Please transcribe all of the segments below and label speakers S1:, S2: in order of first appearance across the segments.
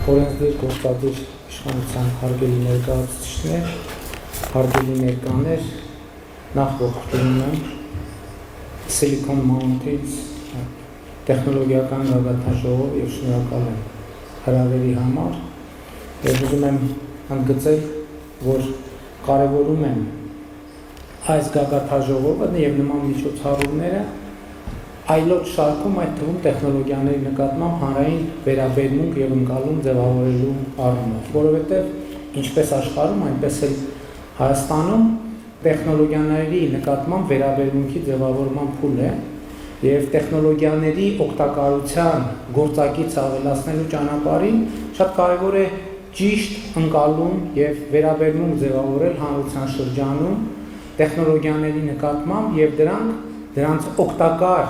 S1: Օրենսդիր գործադիր իշխանության հարգելի ներկայացուցիչներ, հարգելի ներկաներ, նախ ողջունում եմ Silicon Mountains տեխնոլոգիական գագաթնաժողով եւ շնորհակալ եմ հրավերի համար եւ ուզում եմ ընդգծել, որ կարևորում եմ այս գագաթնաժողովը եւ նման միջոցառումները այլոց շարքում այդ թվում տեխնոլոգիաների նկատմամբ հանրային վերաբերմունք եւ ընկալում ձևավորելու առումով, որովհետեւ ինչպես աշխարհում, այնպես էլ Հայաստանում տեխնոլոգիաների նկատմամբ վերաբերմունքի ձևավորման փուլ է եւ տեխնոլոգիաների օգտակարության գործակից ավելացնելու ճանապարհին շատ կարեւոր է ճիշտ ընկալում եւ վերաբերմունք ձևավորել հանրության շրջանում տեխնոլոգիաների նկատմամբ եւ դրանց օգտակար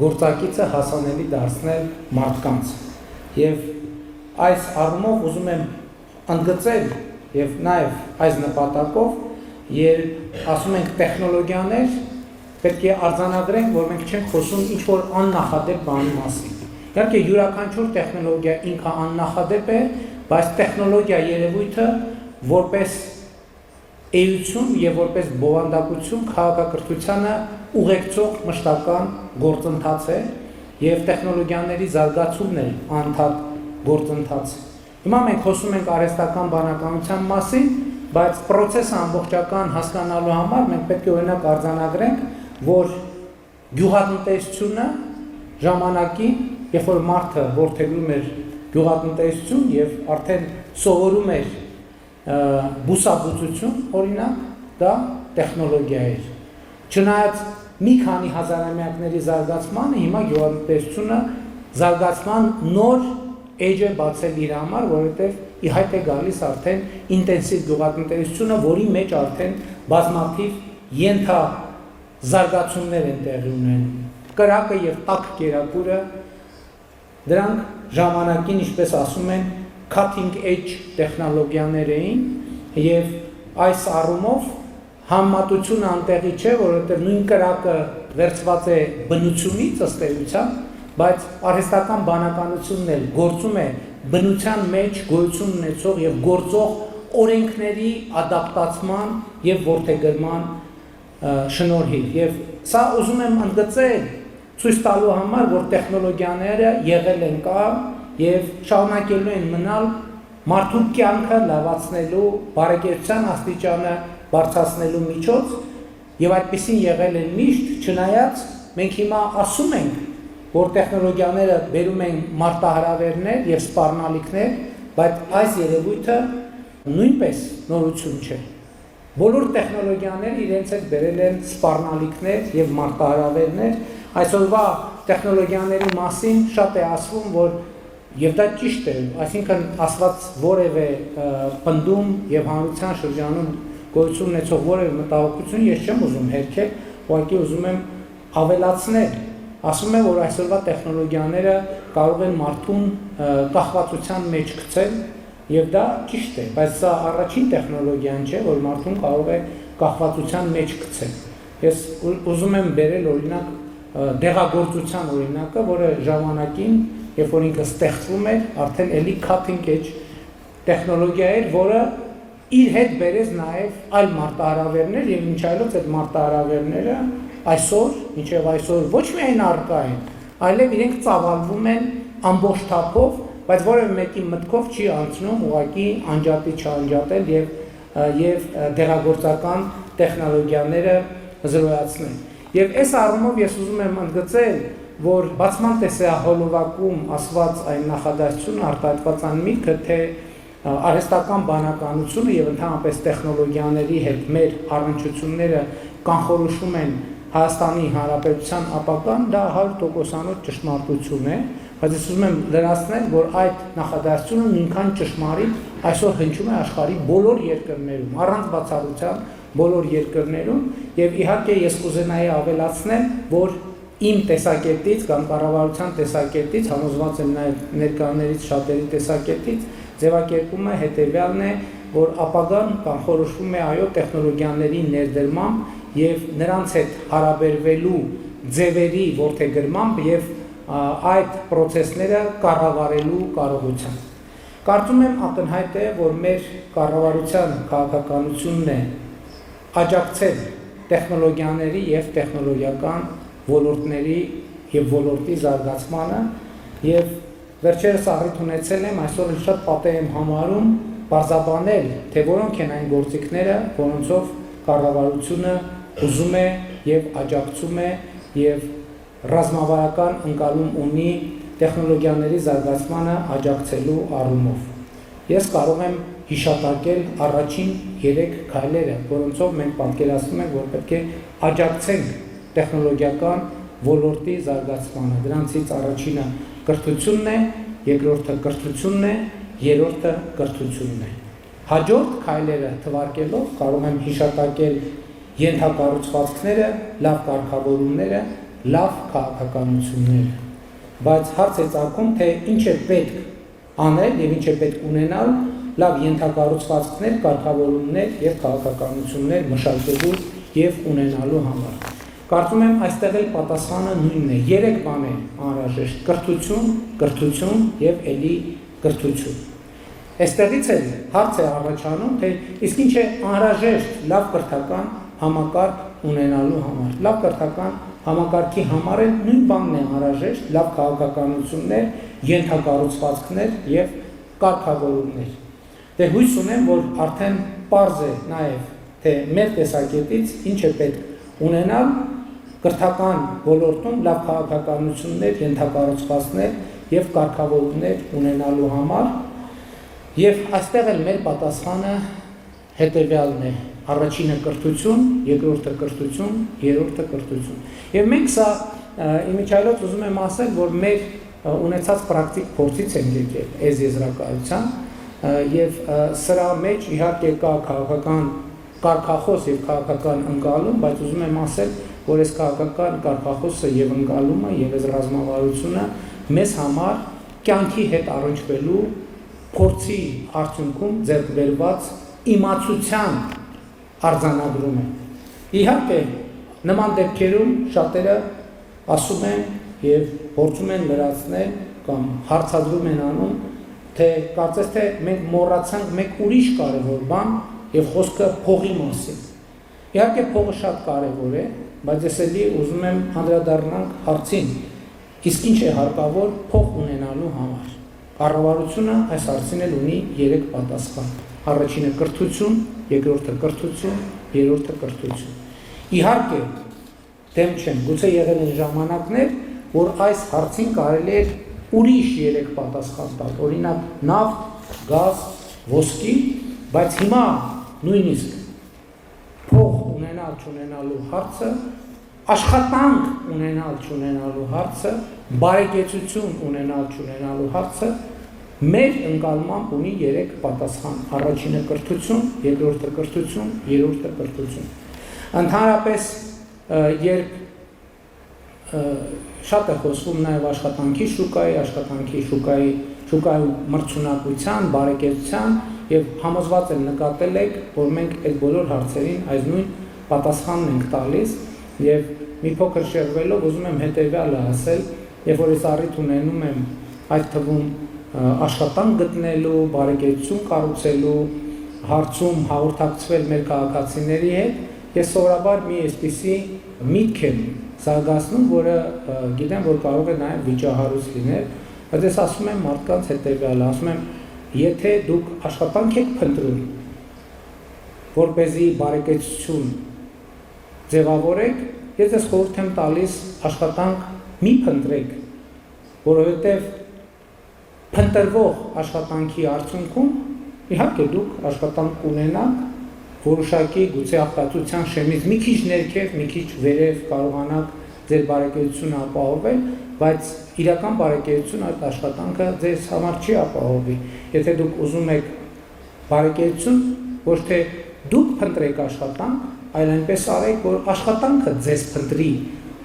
S1: գործակիցը հասանելի դարձնել մարդկանց եւ այս առումով ուզում եմ ընդգծել եւ նաեւ այս նպատակով երբ ասում ենք տեխնոլոգիաներ պետք է արձանագրենք որ մենք չենք խոսում ինչ որ աննախադեպ բանի մասին իհարկե յուրաքանչյուր տեխնոլոգիա ինքը աննախադեպ է բայց տեխնոլոգիա երևույթը որպես էություն եւ որպես բովանդակություն քաղաքակրթությանը ուղեկցող մշտական գործընթաց է եւ տեխնոլոգիաների զարգացումն է անդադ գործընթաց։ Հիմա մենք խոսում ենք արհեստական բանականության մասին, բայց process-ը ամբողջական հասկանալու համար մենք պետք է օրինակ արձանագրենք, որ գյուղատնտեսությունը ժամանակին, երբ որ մարդը որդեգրում էր գյուղատնտեսություն եւ արդեն սովորում էր բուսաբուծություն, օրինակ, դա տեխնոլոգիա էր։ Չնայած մի քանի հազարամյակների զարգացմանը հիմա գյուղատնտեսությունը զարգացման նոր էջ է բացել իր համար, որովհետև ի հայտ է գալիս արդեն ինտենսիվ գյուղատնտեսությունը, որի մեջ արդեն բազմաթիվ ենթազարգացումներ են տեղի ունենում։ Կրակը եւ տաք կերակուրը դրանք ժամանակին, ինչպես ասում են, cutting edge տեխնոլոգիաներ էին եւ այս առումով համեմատությունը անտեղի չէ, որովհետև նույն կրակը վերցված է բնությունից ըստ էության, բայց արհեստական բանականությունն էլ գործում է բնության մեջ գոյություն ունեցող եւ գործող օրենքների ադապտացման եւ որդեգրման շնորհիվ։ Եվ սա ուզում եմ ընդգծել ցույց տալու համար, որ տեխնոլոգիաները եղել են կա եւ շարունակելու են մնալ մարդու կյանքը լավացնելու, բարեկեցության աստիճանը բարձրացնելու միջոց եւ այդպեսին եղել են միշտ, չնայած մենք հիմա ասում ենք, որ տեխնոլոգիաները բերում են մարտահրավերներ եւ սպառնալիքներ, բայց այս երևույթը նույնպես նորություն չէ։ Բոլոր տեխնոլոգիաները իրենց հետ բերել են սպառնալիքներ եւ մարտահրավերներ։ Այսօրվա տեխնոլոգիաների մասին շատ է ասվում, որ եւ դա ճիշտ է, այսինքն ասված որևէ պնդում եւ հանրության շրջանում գոյություն ունեցող որևէ մտահոգություն ես չեմ ուզում հերքել, ուղղակի ուզում եմ ավելացնել։ Ասում եմ, որ այսօրվա տեխնոլոգիաները կարող են մարդուն կախվածության մեջ գցել եւ դա ճիշտ է, բայց սա առաջին տեխնոլոգիան չէ, որ մարդուն կարող է կախվածության մեջ գցել։ Ես ուզում եմ բերել օրինակ դեղագործության օրինակը, որը ժամանակին, երբ որ ինքը ստեղծվում էր, արդեն էլի cutting edge տեխնոլոգիա էր, որը իր հետ բերեց նաև այլ մարտահրավերներ եւ ինչ այլոց այդ մարտահրավերները այսօր, ինչեւ այսօր ոչ միայն առկա են, այլև իրենք ծավալվում են ամբողջ թափով, բայց որևէ մեկի մտքով չի անցնում ուղղակի անջատի չանջատել եւ դեղագործական տեխնոլոգիաները զրոյացնել։ Եվ այս առումով ես ուզում եմ ընդգծել, որ բացման տեսահոլովակում ասված այն նախադասությունը արտահայտված անմիքը, թե արհեստական բանականությունը եւ ընդհանրապես տեխնոլոգիաների հետ մեր առնչությունները կանխորոշում են Հայաստանի Հանրապետության ապագան, դա 100%-անոց ճշմարտություն է, բայց ես ուզում եմ լրացնել, որ այդ նախադասությունը նույնքան ճշմարիտ այսօր հնչում է աշխարհի բոլոր երկրներում, առանց բացառության բոլոր երկրներում եւ իհարկե ես կուզենայի ավելացնել, որ իմ տեսակետից կամ կառավարության տեսակետից, համոզված եմ նաեւ ներկաներից շատերի տեսակետից ձևակերպումը հետեւյալն է, որ ապագան կանխորոշվում է այո տեխնոլոգիաների ներդրմամբ եւ նրանց հետ հարաբերվելու ձևերի որդեգրմամբ եւ այդ process-ները կառավարելու կարողությամբ։ Կարծում եմ ակնհայտ է, որ մեր կառավարության քաղաքականությունն է աջակցել տեխնոլոգիաների եւ տեխնոլոգիական ոլորտների եւ ոլորտի զարգացմանը եւ վերջերս առիթ ունեցել եմ այսօր շատ պատեհ եմ համարում բարձաբանել, թե որոնք են այն գործիքները, որոնցով կառավարությունը ուզում է եւ աջակցում է եւ ռազմավարական ընկալում ունի տեխնոլոգիաների զարգացմանը աջակցելու առումով։ Ես կարող եմ հիշատակել առաջին 3 քայլերը, որոնցով մենք պատկերացնում ենք, որ պետք է աջակցենք տեխնոլոգիական ոլորտի զարգացմանը։ Դրանցից առաջինը կրթությունն է, երկրորդը կրթությունն է, երրորդը կրթությունն է։ Հաջորդ քայլերը թվարկելով կարող եմ հիշատակել ենթակառուցվածքները, լավ կարգավորումները, լավ քաղաքականությունները։ Բայց հարց է ծագում, թե ինչ է պետք անել եւ ինչ է պետք ունենալ լավ ենթակառուցվածքներ, կարգավորումներ եւ քաղաքականություններ մշակելու եւ ունենալու համար։ Կարծում եմ այստեղ էլ պատասխանը նույնն է։ 3 բան է անհրաժեշտ՝ կրթություն, կրթություն եւ ելի կրթություն։ Այստեղից էլ հարց է առաջանում, թե իսկ ինչ է անհրաժեշտ լավ կրթական համակարգ ունենալու համար։ Լավ կրթական համակարգի համար էլ նույն բանն է անհրաժեշտ՝ լավ քաղաքականություններ, ենթակառուցվածքներ եւ կարգավորումներ։ Դե հույս ունեմ, որ արդեն պարզ է նաեւ, թե մեր տեսակետից ինչ է պետք ունենալ կրթական ոլորտում լավ քաղաքականություններ, ենթակառուցվածքներ եւ կարգավորումներ ունենալու համար, եւ այստեղ էլ մեր պատասխանը հետեւյալն է. առաջինը կրթություն, երկրորդը կրթություն, երրորդը կրթություն։ Եվ մենք սա իմիջիայլոց ուզում եմ ասել, որ մեր ունեցած պրակտիկ փորձից ենք եկել այս եզրակացության եւ սրա մեջ իհարկե կա քաղաքական կարգախոս եւ քաղաքական ընկալում, բայց ուզում եմ ասել, որ այս քաղաքական կարգախոսը եւ ընկալումը եւ այս ռազմավարությունը մեզ համար կյանքի հետ առնչվելու փորձի արդյունքում ձեռք բերված իմացության արձանագրում է։ Իհարկե, նման դեպքերում շատերը ասում են եւ փորձում են լրացնել կամ հարցադրում են անում, թե կարծես թե մենք մոռացանք մեկ ուրիշ կարևոր բան եւ խոսքը փողի մասին։ Իհարկե փողը շատ կարևոր է, բայց ես էլի ուզում եմ անդրադառնալ հարցին, իսկ ինչ է հարկավոր փող ունենալու համար։ Կառավարությունը այս հարցին էլ ունի 3 պատասխան։ Առաջինը կրթություն, երկրորդը կրթություն, երրորդը կրթություն։ Իհարկե, դեմ չեմ, գուցե եղել են ժամանակներ, որ այս հարցին կարելի է ուրիշ 3 պատասխան տալ, օրինակ նավթ, գազ, ոսկի, բայց հիմա նույնիսկ փող ունենալ չունենալու հարցը, աշխատանք ունենալ չունենալու հարցը, բարեկեցություն ունենալ չունենալու հարցը մեր ընկալմամբ ունի 3 պատասխան։ Առաջինը կրթություն, երկրորդը կրթություն, երրորդը կրթություն։ Ընդհանրապես, երբ շատ է խոսվում նաև աշխատանքի շուկայի մրցունակության, բարեկեցության եւ համոզված եմ նկատել եք, որ մենք այդ բոլոր հարցերին այս նույն պատասխանն ենք տալիս եւ մի փոքր շեղվելով ուզում եմ հետեւյալը ասել, երբ որ ես առիթ ունենում եմ այդ թվում աշխատանք գտնելու, բարեկեցություն կառուցելու հարցում հաղորդակցվել մեր քաղաքացիների հետ, ես սովորաբար մի այսպիսի միտք եմ զարգացնում, որը գիտեմ, որ կարող է նաև վիճահարույց լինել, բայց ես ասում եմ մարդկանց հետևյալը, ասում եմ, եթե դուք աշխատանք եք փնտրում, որպեսզի բարեկեցություն ձևավորեք, ես ես խորհուրդ եմ տալիս աշխատանք մի փնտրեք, որովհետև փնտրվող աշխատանքի արդյունքում իհարկե դուք աշխատանք կունենաք, որոշակի գուցե աղքատության շեմից մի քիչ ներքև, մի քիչ վերև կարողանաք ձեր բարեկեցությունը ապահովել, բայց իրական բարեկեցություն այդ աշխատանքը ձեզ համար չի ապահովի։ Եթե դուք ուզում եք բարեկեցություն, ոչ թե դուք փնտրեք աշխատանք, այլ այնպես արեք, որ աշխատանքը ձեզ փնտրի։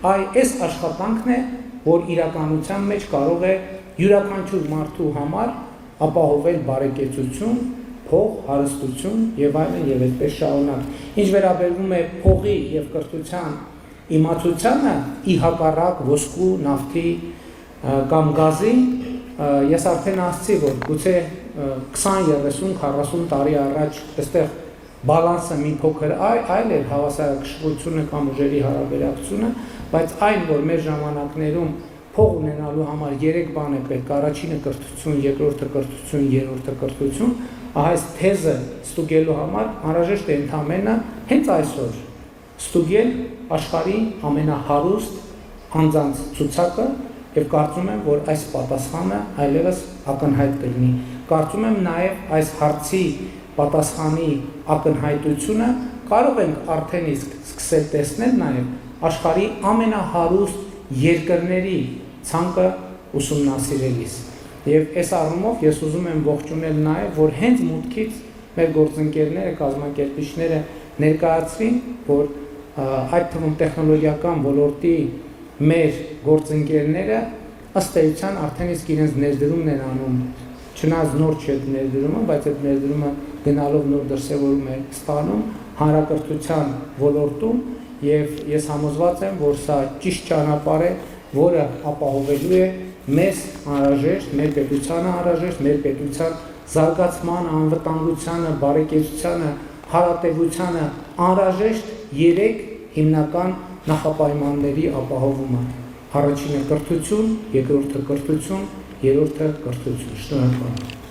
S1: Այս աշխատանքն է, որ իրականության մեջ կարող է յուրաքանչյուր մարդու համար ապահովել բարեկեցություն, փող, հարստություն եւ այլն եւ այդպես շարունակ։ Ինչ վերաբերվում է փողի եւ կրթության իմացությանը, ի հակառակ ոսկու, նավթի կամ գազի, ես արդեն ասացի, որ գուցե 20-30-40 տարի առաջ այստեղ բալանսը մի փոքր այլ էր հավասարակշռությունը կամ ուժերի հարաբերակցությունը, բայց այն, որ մեր ժամանակներում փող ունենալու համար 3 բան է պետք, առաջինը կրթություն, երկրորդը կրթություն, երրորդը կրթություն, այս թեզը ստուգելու համար անհրաժեշտ է ընդամենը հենց այսօր ստուգել աշխարհի ամենահարուստ անձանց ցուցակը եւ կարծում եմ, որ այս պատասխանը այլևս ակնհայտ կլինի։ Կարծում եմ նաեւ այս հարցի պատասխանի ակնհայտությունը կարող ենք արդեն իսկ սկսել տեսնել նաեւ աշխարհի ամենահարուստ երկրների ցանկը ուսումնասիրելիս։ Եվ այս առումով ես ուզում եմ ողջունել նաեւ, որ հենց մուտքից մեր գործընկերները, կազմակերպիչները ներկայացրին, որ այդ թվում տեխնոլոգիական ոլորտի մեր գործընկերները ըստ էության արդեն իսկ իրենց ներդրումն են անում, չնայած նոր չէ ներդրումը, բայց այդ ներդրումը գնալով նոր դրսևորում է ստանում հանրակրթության ոլորտում եւ ես համոզված եմ, որ սա ճիշտ ճանապարհ է, որը ապահովելու է մեզ անհրաժեշտ, մեր պետությանը անհրաժեշտ, մեր պետության զարգացման, անվտանգությանը, բարեկեցությանը, հարատևությանը անհրաժեշտ 3 հիմնական նախապայմանների ապահովումը։ Առաջինը կրթություն, երկրորդը կրթություն, երրորդը կրթություն։ Շնորհակալ եմ։